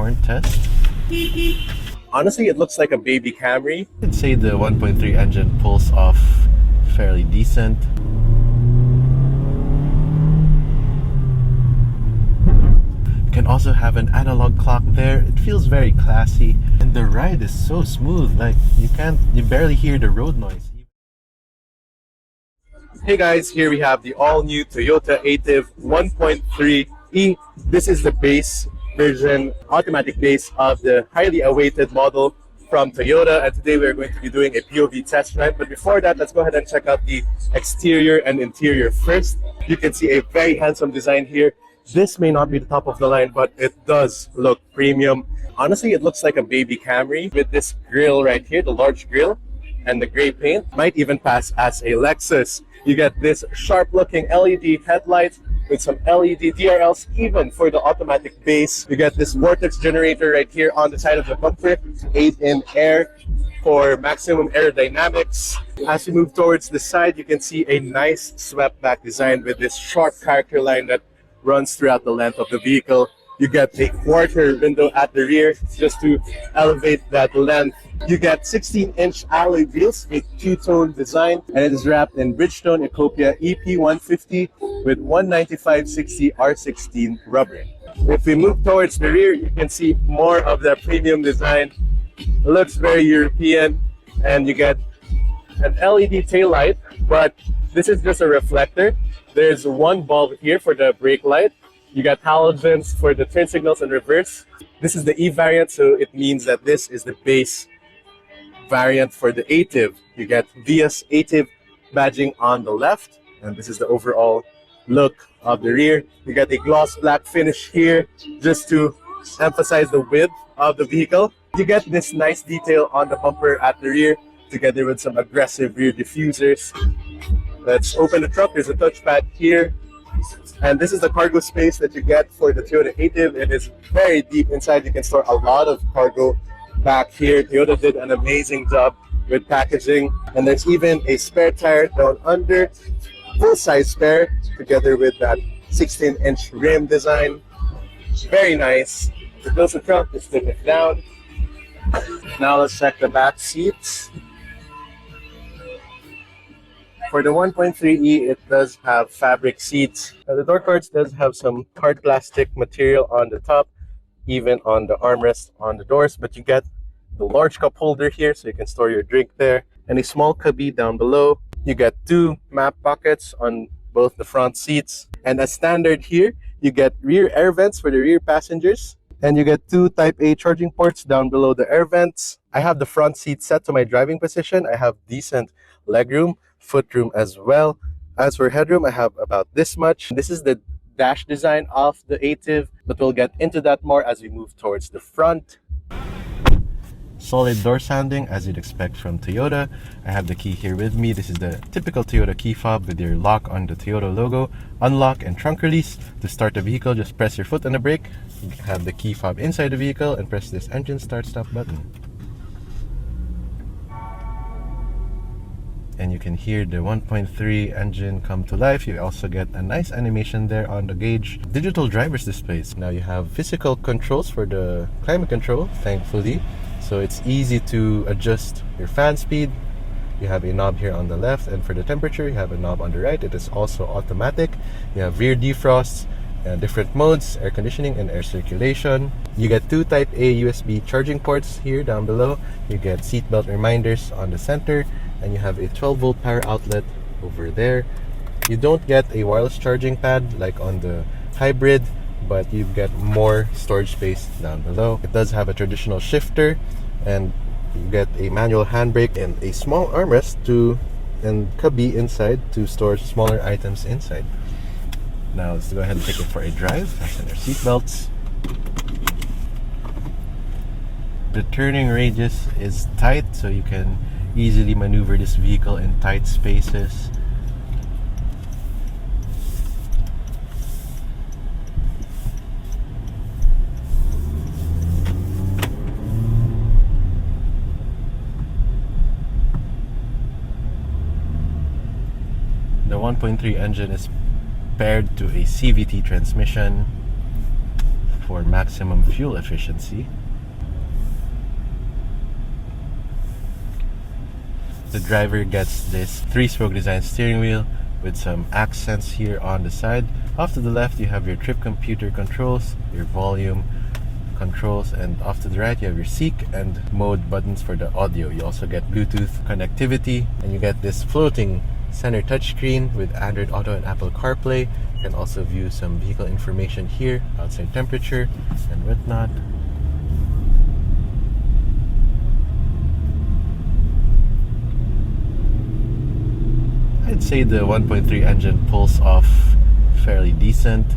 horn test. Honestly, it looks like a baby Camry. I'd say the 1.3 engine pulls off fairly decent. You can also have an analog clock there. It feels very classy, and the ride is so smooth. Like you barely hear the road noise. Hey guys, here we have the all-new Toyota Ativ 1.3e. This is the base version, automatic base of the highly awaited model from Toyota, and today we're going to be doing a POV test drive. But before that, let's go ahead and check out the exterior and interior first. You can see a very handsome design here. This may not be the top of the line, but it does look premium. Honestly, it looks like a baby Camry with this grille right here, the large grille, and the gray paint. Might even pass as a Lexus. You get this sharp-looking LED headlight with some LED DRLs even for the automatic base. You get this vortex generator right here on the side of the bumper, aid in air for maximum aerodynamics. As you move towards the side, you can see a nice swept back design with this sharp character line that runs throughout the length of the vehicle. You get a quarter window at the rear just to elevate that length. You get 16-inch alloy wheels with two-tone design, and it is wrapped in Bridgestone Ecopia EP150 with 195/60 R16 rubber. If we move towards the rear, you can see more of the premium design. It looks very European, and you get an LED taillight, but this is just a reflector. There's one bulb here for the brake light. You got halogens for the turn signals and reverse. This is the E variant, so it means that this is the base variant for the Ativ. You get VS Ativ badging on the left, and this is the overall look of the rear. You get a gloss black finish here just to emphasize the width of the vehicle. You get this nice detail on the bumper at the rear together with some aggressive rear diffusers. Let's open the trunk. There's a touchpad here. And this is the cargo space that you get for the Toyota Ativ. It is very deep inside. You can store a lot of cargo back here. Toyota did an amazing job with packaging. And there's even a spare tire down under, full-size spare, together with that 16-inch rim design. Very nice. To close the trunk, just flip it down. Now let's check the back seats. For the 1.3e, it does have fabric seats. The door cards does have some hard plastic material on the top, even on the armrest on the doors, but you get the large cup holder here so you can store your drink there, and a small cubby down below. You get two map pockets on both the front seats, and as standard here, you get rear air vents for the rear passengers, and you get two Type A charging ports down below the air vents. I have the front seat set to my driving position. I have decent legroom, footroom as well. As for headroom, I have about this much. This is the dash design of the Ativ, but we'll get into that more as we move towards the front. Solid door sounding as you'd expect from Toyota. I have the key here with me. This is the typical Toyota key fob with your lock on the Toyota logo. Unlock and trunk release. To start the vehicle, just press your foot on the brake. You have the key fob inside the vehicle and press this engine start stop button. And you can hear the 1.3 engine come to life. You also get a nice animation there on the gauge. Digital driver's displays. Now you have physical controls for the climate control, thankfully. So it's easy to adjust your fan speed. You have a knob here on the left, and for the temperature, you have a knob on the right. It is also automatic. You have rear defrosts, different modes, air conditioning and air circulation. You get two Type A USB charging ports here down below. You get seatbelt reminders on the center, and you have a 12-volt power outlet over there. You don't get a wireless charging pad like on the hybrid, but you get more storage space down below. It does have a traditional shifter, and you get a manual handbrake and a small armrest and cubby inside to store smaller items inside. Now let's go ahead and take it for a drive. Fasten your seatbelts. The turning radius is tight, so you can easily maneuver this vehicle in tight spaces. The 1.3 engine is paired to a CVT transmission. for maximum fuel efficiency. The driver gets this 3-spoke design steering wheel with some accents here on the side. Off to the left you have your trip computer controls, your volume controls, and off to the right you have your seek and mode buttons for the audio. You also get Bluetooth connectivity, and you get this floating center touchscreen with Android Auto and Apple CarPlay. You can also view some vehicle information here, outside temperature and whatnot. I'd say the 1.3 engine pulls off fairly decent.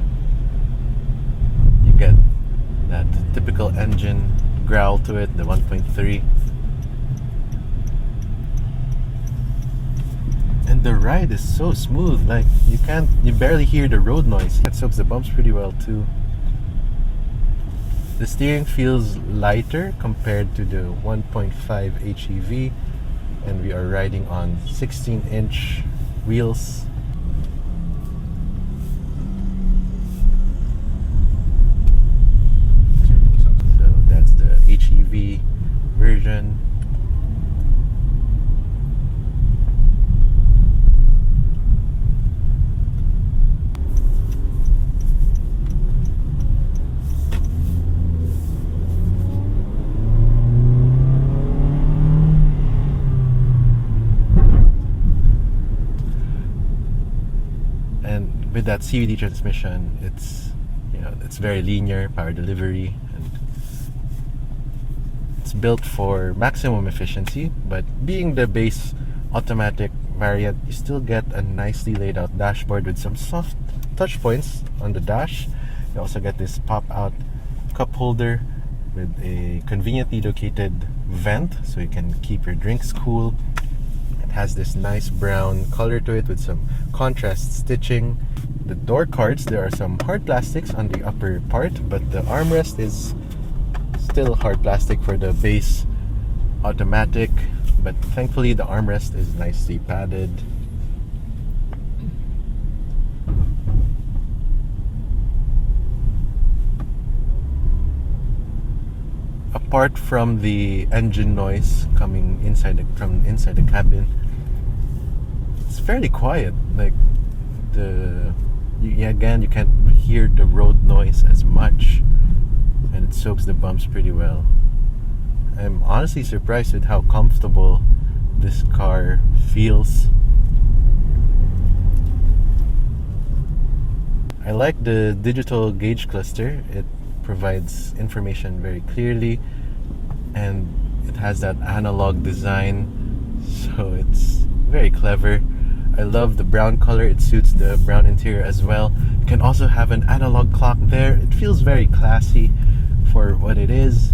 You get that typical engine growl to it, the 1.3. And the ride is so smooth, like you barely hear the road noise. It soaks the bumps pretty well too. The steering feels lighter compared to the 1.5 HEV, and we are riding on 16-inch wheels. So that's the HEV version. And with that CVT transmission, it's very linear power delivery, and it's built for maximum efficiency. But being the base automatic variant, you still get a nicely laid out dashboard with some soft touch points on the dash. You also get this pop out cup holder with a conveniently located vent so you can keep your drinks cool. It has this nice brown color to it with some contrast stitching. The door cards, there are some hard plastics on the upper part, but the armrest is still hard plastic for the base automatic, but thankfully the armrest is nicely padded. Apart from the engine noise coming from inside the cabin, it's fairly quiet. Like again, you can't hear the road noise as much, and it soaks the bumps pretty well. I'm honestly surprised with how comfortable this car feels. I like the digital gauge cluster. It provides information very clearly, and it has that analog design, so it's very clever. I love the brown color, it suits the brown interior as well. You can also have an analog clock there. It feels very classy for what it is.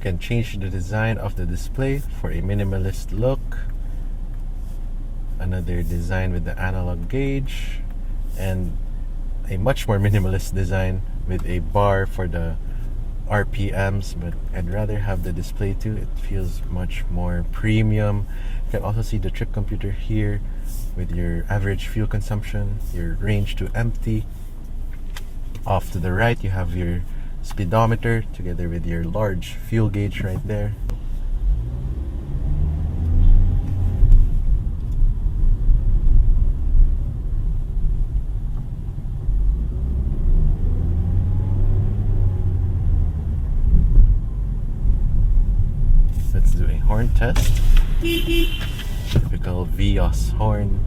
Can change the design of the display for a minimalist look. Another design with the analog gauge, and a much more minimalist design with a bar for the RPMs, but I'd rather have the display too. It feels much more premium. You can also see the trip computer here with your average fuel consumption, your range to empty. Off to the right you have your speedometer together with your large fuel gauge right there. Let's do a horn test. Typical Vios horn,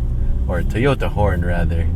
or Toyota horn rather.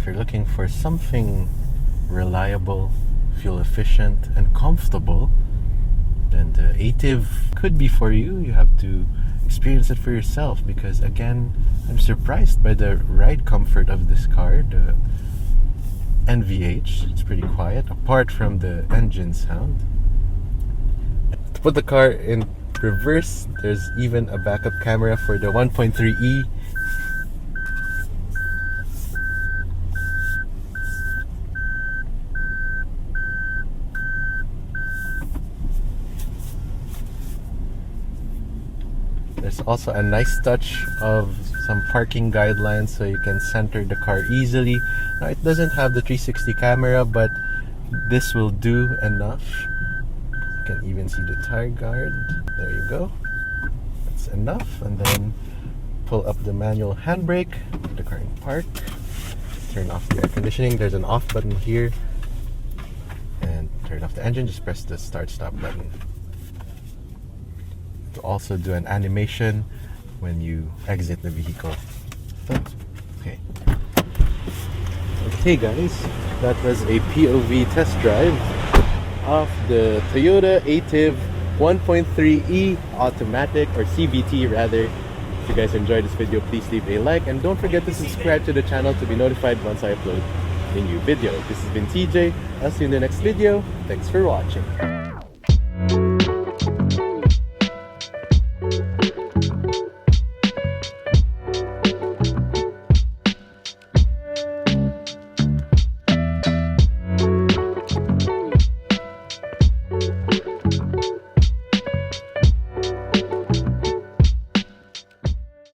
if you're looking for something reliable, fuel efficient, and comfortable, then the Ativ could be for you. You have to experience it for yourself, because again, I'm surprised by the ride comfort of this car. The NVH, it's pretty quiet apart from the engine sound. To put the car in reverse, there's even a backup camera for the 1.3e. There's also a nice touch of some parking guidelines so you can center the car easily. Now, it doesn't have the 360 camera, but this will do enough. You can even see the tire guard. There you go. That's enough. And then pull up the manual handbrake, put the car in park, turn off the air conditioning. There's an off button here. And turn off the engine, just press the start stop button. To also do an animation when you exit the vehicle. Okay guys, that was a POV test drive of the Toyota Ativ 1.3e automatic, or CVT rather. If you guys enjoyed this video, please leave a like and don't forget to subscribe to the channel to be notified once I upload a new video. This has been TJ. I'll see you in the next video. Thanks for watching.